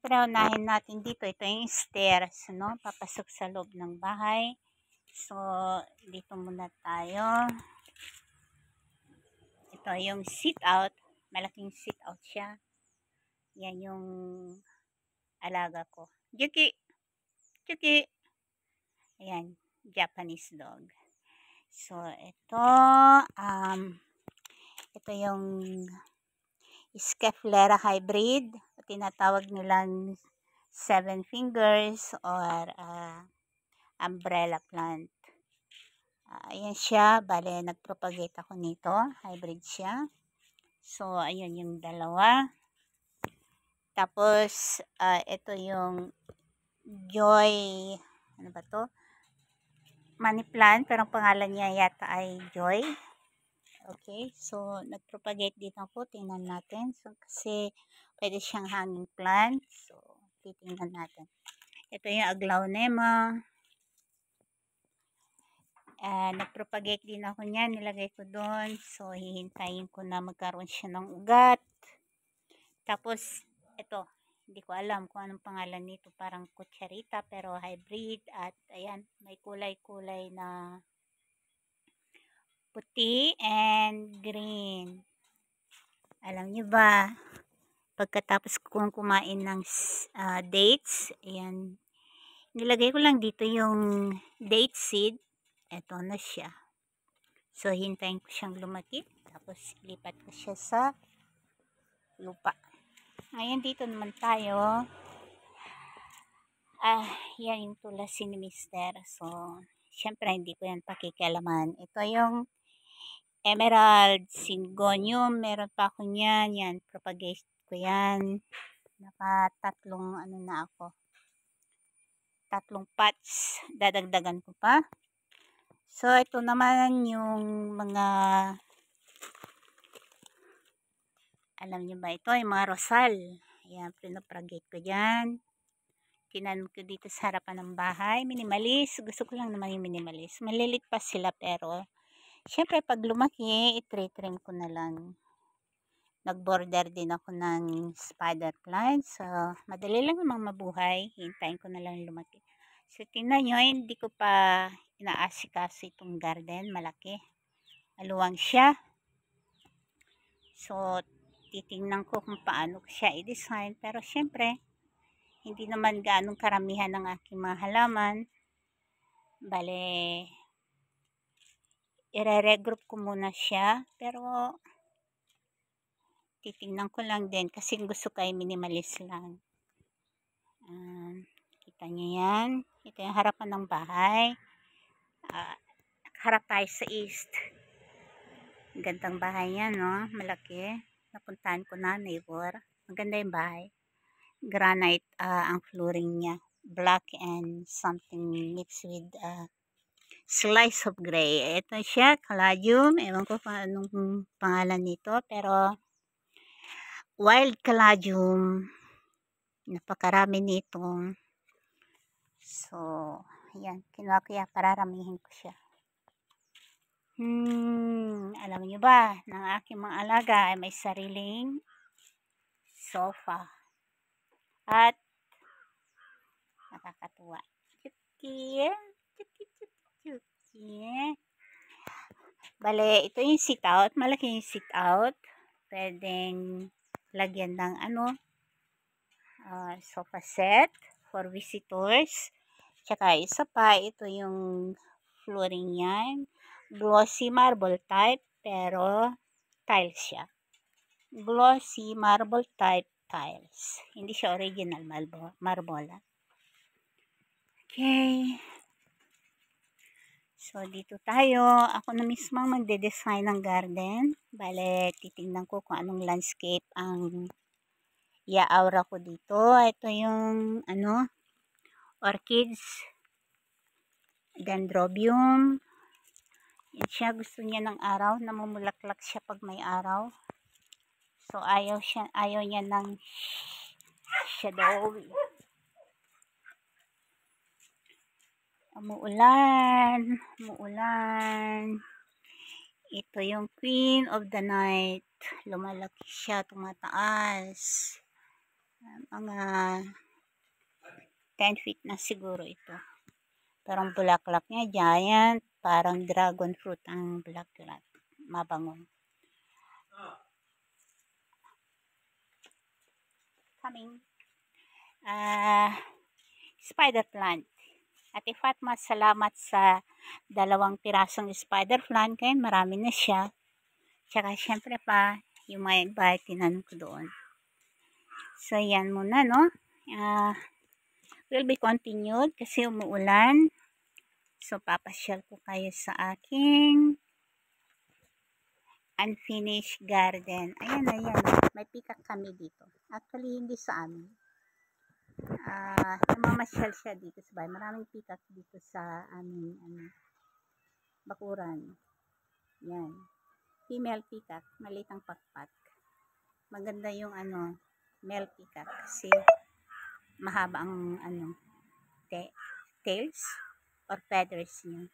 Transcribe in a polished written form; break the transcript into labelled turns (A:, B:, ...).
A: Siyempre, unahin natin dito. Ito yung stairs, no? Papasok sa loob ng bahay. So, dito muna tayo. Ito yung sit out. Malaking sit out siya. Yan yung alaga ko. Juki! Juki! Ayan, Japanese dog. So, ito yung Scaphilera hybrid. Tinatawag nilang 7 fingers or umbrella plant. Ayan siya. Bale, nagpropagate ako nito. Hybrid siya. So, ayun yung dalawa. Tapos, ito yung Joy, ano ba to? Money plant, pero ang pangalan niya yata ay Joy. Okay, so nagpropagate dito ako. Tingnan natin. So, kasi pwede siyang hanging plant. So, titingnan natin. Ito yung aglaonema. Nagpropagate din ako niyan. Nilagay ko doon. So, hihintayin ko na magkaroon siya ng ugat. Tapos, ito. Hindi ko alam kung anong pangalan nito. Parang kutsarita pero hybrid. At ayan, may kulay-kulay na puti and green. Alam nyo ba, pagkatapos kong kumain ng dates, ayan, nilagay ko lang dito yung date seed. Eto na siya. So, hintayin ko siyang lumaki. Tapos, lipat ko siya sa lupa. Ngayon, dito naman tayo. Yan yung tulasi ni Mister. So, syempre, hindi ko yan pakikialaman. Ito yung Emerald Syngonium. Meron pa ako niyan. Yan, propagate ko yan. Nakatatlong ano na ako. 3 pots. Dadagdagan ko pa. So, ito naman yung mga, alam niyo ba ito? Yung mga rosal. Ayan, pinopropagate ko dyan. Tinanim ko dito sa harapan ng bahay. Minimalist. Gusto ko lang naman yung minimalist. Malilit pa sila pero syempre, pag lumaki, i-trim ko na lang. Nag-border din ako ng spider plant. So, madali lang namang mabuhay. Hintayin ko na lang lumaki. So, tingnan nyo, hindi ko pa inaasikaso itong garden. Malaki. Maluwang siya. So, titingnan ko kung paano ko siya i-design. Pero, syempre, hindi naman gaanong karamihan ng aking mga halaman. Bale, i-regroup ko muna siya. Pero, titingnan ko lang din kasi gusto ko ay minimalist lang. Kita nyo yan. Ito yung harapan ng bahay. Harap tayo sa east. Gandang bahay yan, no? Malaki. Napuntahan ko na, neighbor. Maganda yung bahay. Granite ang flooring niya. Black and something mixed with slice of gray. Ito siya, caladium. Ewan ko kung anong pangalan nito. Pero, wild caladium. Napakarami nitong. So, ayan. Kinuha ko yan. Pararamihin ko siya. Alam niyo ba, ng aking mga alaga ay may sariling sofa. At, nakakatuwa. Chuki. Chuki, chuki, chuki. Bale, ito yung sit out. Malaki yung sit out. Pwedeng lagyan ng sofa set for visitors. Tsaka isa pa, ito yung flooring yan. Glossy marble type, pero tiles siya. Glossy marble type tiles. Hindi siya original marble. Okay. So, dito tayo. Ako na mismo magde-design ng garden. Bale, titingnan ko kung anong landscape ang i-aura ko dito. Ito yung, orchids. Dendrobium. Yan siya, gusto niya ng araw. Namumulaklak siya pag may araw. So, ayaw niya ng shadow. Umuulan. Ito yung Queen of the Night. Lumalaki siya, tumataas. Mga 10 feet na siguro ito. Pero ang bulaklak niya, giant. Parang dragon fruit ang bulaklak. Mabango. Coming. Spider plant. Ate Fatma, salamat sa 2 pirasong spider plant. Kaya marami na siya. Tsaka syempre pa, yung mga iba tinanong ko doon. So, yan muna, no? Will be continued kasi umuulan. So, papasyal ko kayo sa aking unfinished garden. Ayan, ayan. May peacock kami dito. Actually, hindi sa amin. Namamasyal siya dito sa bahay. Maraming peacock dito sa aming bakuran. Yan. Female peacock. Maliit ang pakpak. Maganda yung male peacock kasi mahaba ang tails or feathers niya.